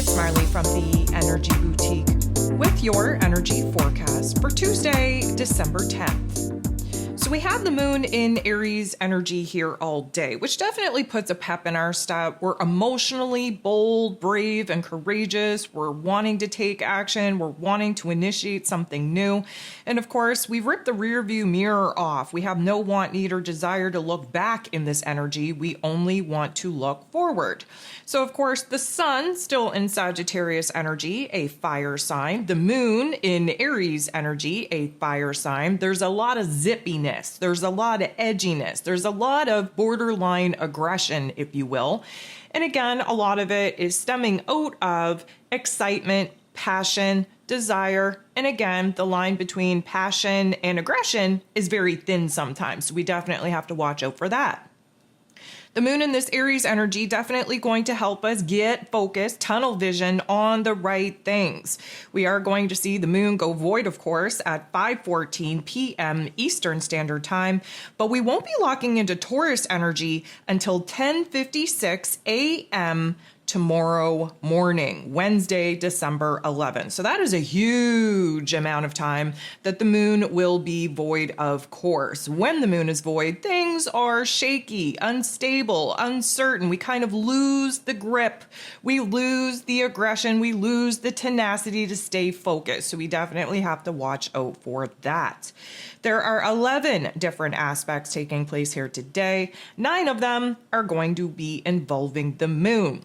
it's Marley from the Energy Boutique with your energy forecast for Tuesday, December 10th. So we have the moon in Aries energy here all day, which definitely puts a pep in our step. We're emotionally bold, brave, and courageous. We're wanting to take action. We're wanting to initiate something new. And of course, we've ripped the rear view mirror off. We have no want, need, or desire to look back in this energy. We only want to look forward. So of course, the sun still in Sagittarius energy, a fire sign. The moon in Aries energy, a fire sign. There's a lot of zippiness. There's a lot of edginess. There's a lot of borderline aggression, if you will. And again, a lot of it is stemming out of excitement, passion, desire. And again, the line between passion and aggression is very thin sometimes. So we definitely have to watch out for that. The moon in this Aries energy definitely going to help us get focused, tunnel vision on the right things. We are going to see the moon go void, of course, at 5:14 p.m. Eastern Standard Time, but we won't be locking into Taurus energy until 10:56 a.m. tomorrow morning, Wednesday, December 11th. So that is a huge amount of time that the moon will be void, of course. When the moon is void, things are shaky, unstable, uncertain. We kind of lose the grip. We lose the aggression. We lose the tenacity to stay focused. So we definitely have to watch out for that. There are 11 different aspects taking place here today. 9 of them are going to be involving the moon.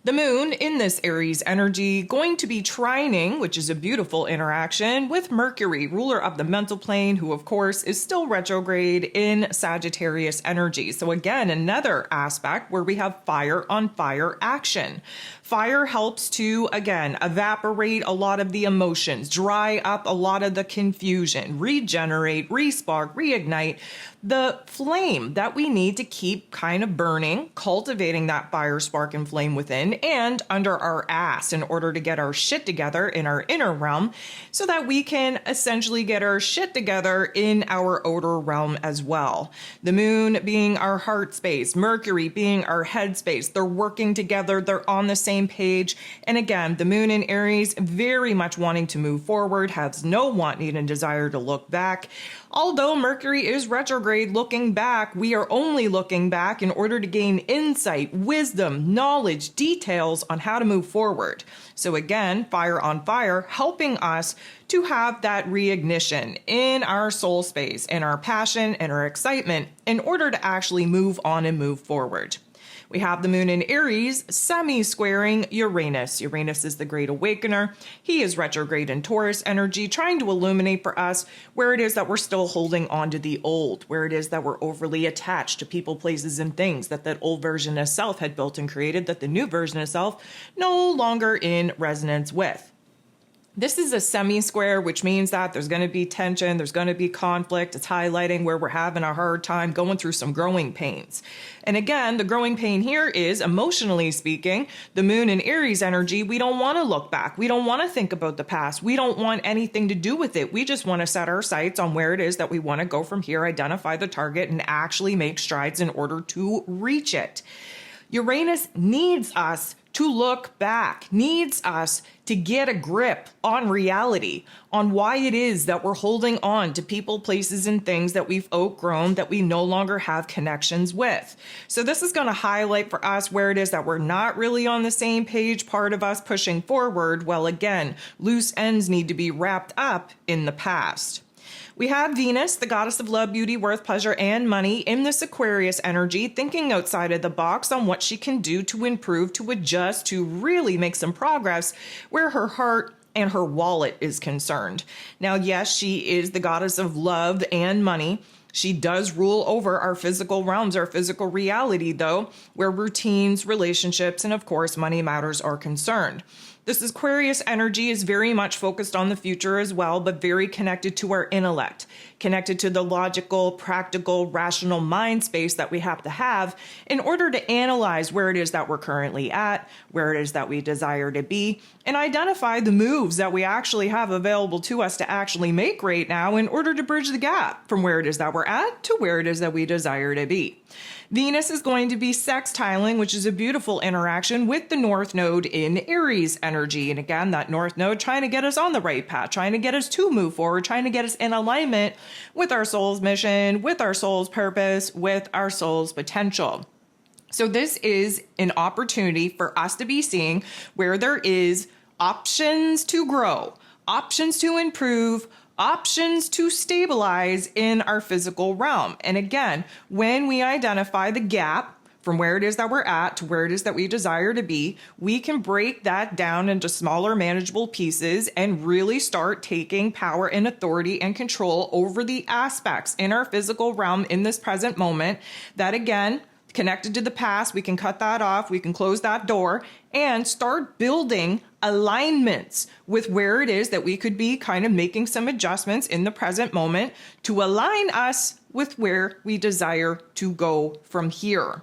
The moon in this Aries energy going to be trining, which is a beautiful interaction, with Mercury, ruler of the mental plane, who of course is still retrograde in Sagittarius energy. So again, another aspect where we have fire on fire action. Fire helps to, again, evaporate a lot of the emotions, dry up a lot of the confusion, regenerate, respark, reignite the flame that we need to keep kind of burning, cultivating that fire, spark, and flame within and under our ass in order to get our shit together in our inner realm so that we can essentially get our shit together in our outer realm as well. The moon being our heart space, Mercury being our head space. They're working together. They're on the same page. And again, the moon in Aries very much wanting to move forward, has no want, need, and desire to look back. Although Mercury is retrograde, looking back, we are only looking back in order to gain insight, wisdom, knowledge, details on how to move forward. So again, fire on fire, helping us to have that reignition in our soul space, in our passion and our excitement in order to actually move on and move forward. We have the moon in Aries semi-squaring Uranus. Uranus is the great awakener. He is retrograde in Taurus energy, trying to illuminate for us where it is that we're still holding on to the old, where it is that we're overly attached to people, places, and things that old version of self had built and created that the new version of self no longer in resonance with. This is a semi-square, which means that there's going to be tension, there's going to be conflict. It's highlighting where we're having a hard time going through some growing pains. And again, the growing pain here is, emotionally speaking, the moon in Aries energy, we don't want to look back. We don't want to think about the past. We don't want anything to do with it. We just want to set our sights on where it is that we want to go from here, identify the target, and actually make strides in order to reach it. Uranus needs us to look back, needs us to get a grip on reality, on why it is that we're holding on to people, places, and things that we've outgrown, that we no longer have connections with. So this is going to highlight for us where it is that we're not really on the same page, part of us pushing forward. Well, again, loose ends need to be wrapped up in the past. We have Venus, the goddess of love, beauty, worth, pleasure, and money, in this Aquarius energy, thinking outside of the box on what she can do to improve, to adjust, to really make some progress where her heart and her wallet is concerned. Now, yes, she is the goddess of love and money. She does rule over our physical realms, our physical reality, though, where routines, relationships, and of course, money matters are concerned. This Aquarius energy is very much focused on the future as well, but very connected to our intellect, connected to the logical, practical, rational mind space that we have to have in order to analyze where it is that we're currently at, where it is that we desire to be, and identify the moves that we actually have available to us to actually make right now in order to bridge the gap from where it is that we're at to where it is that we desire to be. Venus is going to be sextiling, which is a beautiful interaction with the North Node in Aries energy. And again, that North Node trying to get us on the right path, trying to get us to move forward, trying to get us in alignment with our soul's mission, with our soul's purpose, with our soul's potential. So this is an opportunity for us to be seeing where there is options to grow, options to improve, options to stabilize in our physical realm. And again, when we identify the gap from where it is that we're at to where it is that we desire to be, we can break that down into smaller, manageable pieces and really start taking power and authority and control over the aspects in our physical realm in this present moment that, again, connected to the past, we can cut that off, we can close that door, and start building alignments with where it is that we could be kind of making some adjustments in the present moment to align us with where we desire to go from here.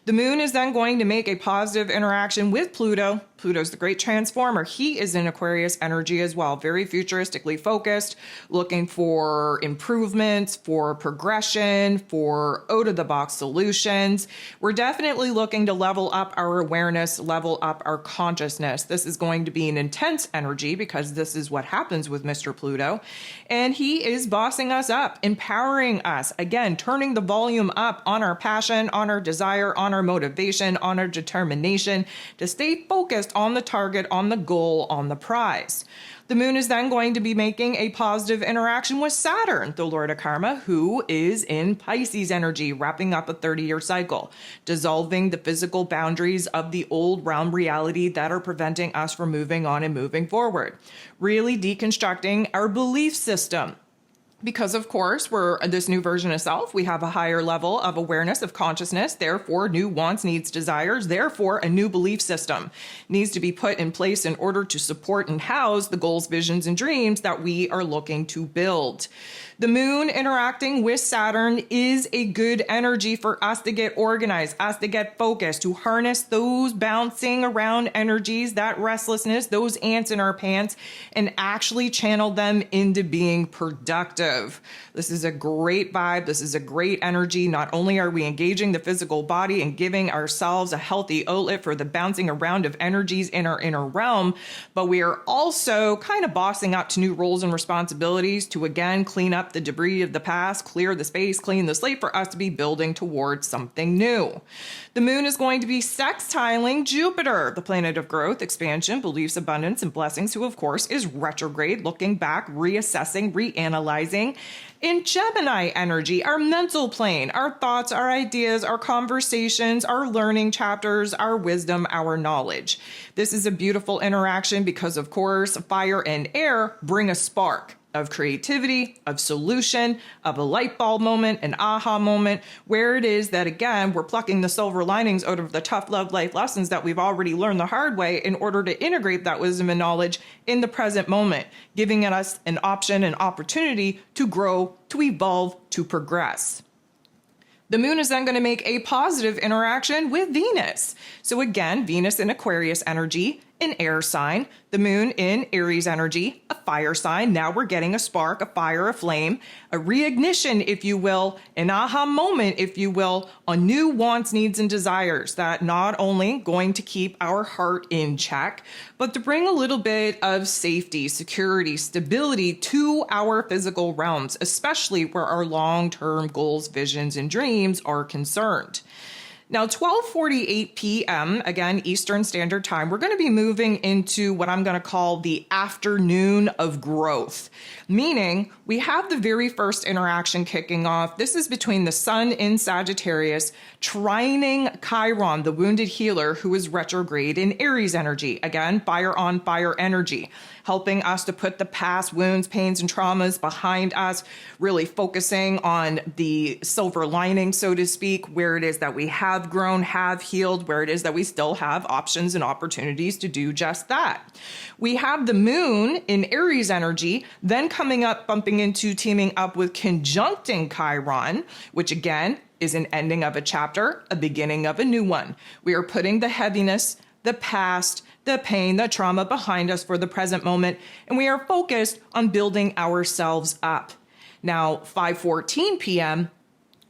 The moon is then going to make a positive interaction with Pluto. Pluto's the great transformer. He is in Aquarius energy as well, very futuristically focused, looking for improvements, for progression, for out-of-the-box solutions. We're definitely looking to level up our awareness, level up our consciousness. This is going to be an intense energy because this is what happens with Mr. Pluto. And he is bossing us up, empowering us, again, turning the volume up on our passion, on our desire, on our motivation, on our determination to stay focused on the target, on the goal, on the prize. The moon is then going to be making a positive interaction with Saturn, the Lord of Karma, who is in Pisces energy, wrapping up a 30-year cycle, dissolving the physical boundaries of the old realm reality that are preventing us from moving on and moving forward, really deconstructing our belief system. Because, of course, we're this new version of self. We have a higher level of awareness, of consciousness, therefore new wants, needs, desires, therefore a new belief system needs to be put in place in order to support and house the goals, visions, and dreams that we are looking to build. The moon interacting with Saturn is a good energy for us to get organized, us to get focused, to harness those bouncing around energies, that restlessness, those ants in our pants, and actually channel them into being productive. This is a great vibe. This is a great energy. Not only are we engaging the physical body and giving ourselves a healthy outlet for the bouncing around of energies in our inner realm, but we are also kind of bossing up to new roles and responsibilities to, again, clean up the debris of the past, clear the space, clean the slate for us to be building towards something new. The moon is going to be sextiling Jupiter, the planet of growth, expansion, beliefs, abundance, and blessings, who of course is retrograde, looking back, reassessing, reanalyzing. In Gemini energy, our mental plane, our thoughts, our ideas, our conversations, our learning chapters, our wisdom, our knowledge. This is a beautiful interaction because, of course, fire and air bring a spark of creativity, of solution, of a light bulb moment, an aha moment, where it is that, again, we're plucking the silver linings out of the tough love life lessons that we've already learned the hard way in order to integrate that wisdom and knowledge in the present moment, giving us an option, an opportunity to grow, to evolve, to progress. The moon is then going to make a positive interaction with Venus. So again, Venus in Aquarius energy, an air sign, the moon in Aries energy, a fire sign. Now we're getting a spark, a fire, a flame, a reignition, if you will, an aha moment, if you will, on new wants, needs, and desires that not only going to keep our heart in check, but to bring a little bit of safety, security, stability to our physical realms, especially where our long-term goals, visions, and dreams are concerned. Now, 12:48 p.m., again, Eastern Standard Time, we're going to be moving into what I'm going to call the afternoon of growth, meaning we have the very first interaction kicking off. This is between the sun in Sagittarius, trining Chiron, the wounded healer, who is retrograde in Aries energy. Again, fire on fire energy. helping us to put the past wounds, pains, and traumas behind us, really focusing on the silver lining, so to speak, where it is that we have grown, have healed, where it is that we still have options and opportunities to do just that. We have the moon in Aries energy, then coming up, bumping into, teaming up with conjuncting Chiron, which again is an ending of a chapter, a beginning of a new one. We are putting the heaviness, the past, the pain, the trauma behind us for the present moment, and we are focused on building ourselves up. Now, 5:14 p.m.,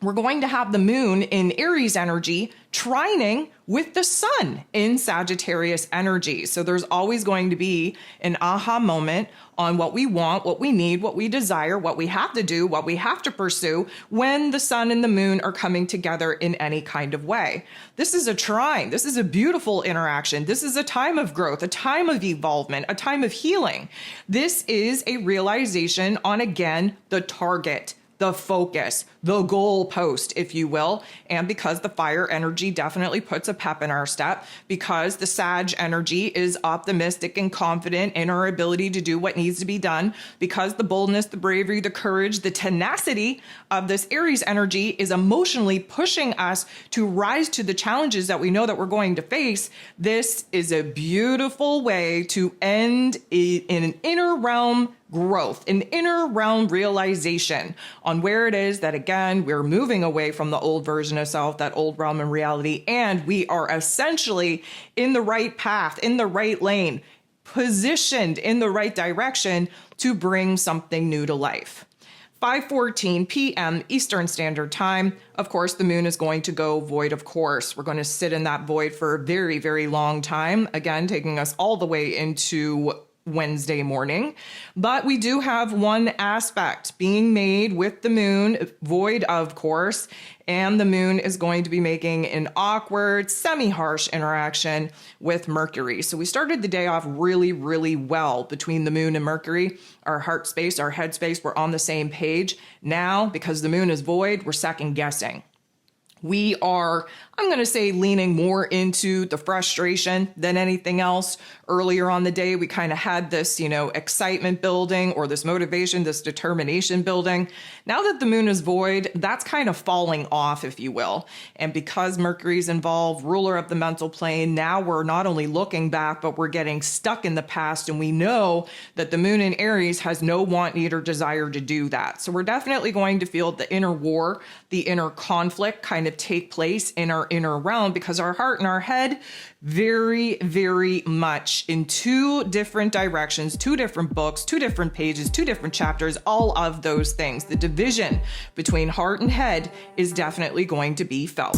we're going to have the moon in Aries energy trining with the sun in Sagittarius energy. So there's always going to be an aha moment on what we want, what we need, what we desire, what we have to do, what we have to pursue when the sun and the moon are coming together in any kind of way. This is a trine. This is a beautiful interaction. This is a time of growth, a time of evolvement, a time of healing. This is a realization on, again, the target, the focus, the goal post, if you will. And because the fire energy definitely puts a pep in our step, because the Sag energy is optimistic and confident in our ability to do what needs to be done, because the boldness, the bravery, the courage, the tenacity of this Aries energy is emotionally pushing us to rise to the challenges that we know that we're going to face. This is a beautiful way to end in an inner realm growth, an inner realm realization on where it is that, again, we're moving away from the old version of self, that old realm in reality, and we are essentially in the right path, in the right lane, positioned in the right direction to bring something new to life. 5:14 p.m. Eastern Standard Time. Of course, the moon is going to go void, of course. We're going to sit in that void for a very, very long time, again, taking us all the way into Wednesday morning. But we do have one aspect being made with the moon, void of course, and the moon is going to be making an awkward, semi-harsh interaction with Mercury. So we started the day off really, really well between the moon and Mercury. Our heart space, our head space, we're on the same page. Now, because the moon is void, we're second guessing. We are, I'm going to say, leaning more into the frustration than anything else. Earlier on the day, we kind of had this, excitement building, or this motivation, this determination building. Now that the moon is void, that's kind of falling off, if you will. And because Mercury's involved, ruler of the mental plane, now we're not only looking back, but we're getting stuck in the past. And we know that the moon in Aries has no want, need, or desire to do that. So we're definitely going to feel the inner war, the inner conflict kind of take place in our inner realm, because our heart and our head very, very much in two different directions, two different books, two different pages, two different chapters, all of those things. The division between heart and head is definitely going to be felt.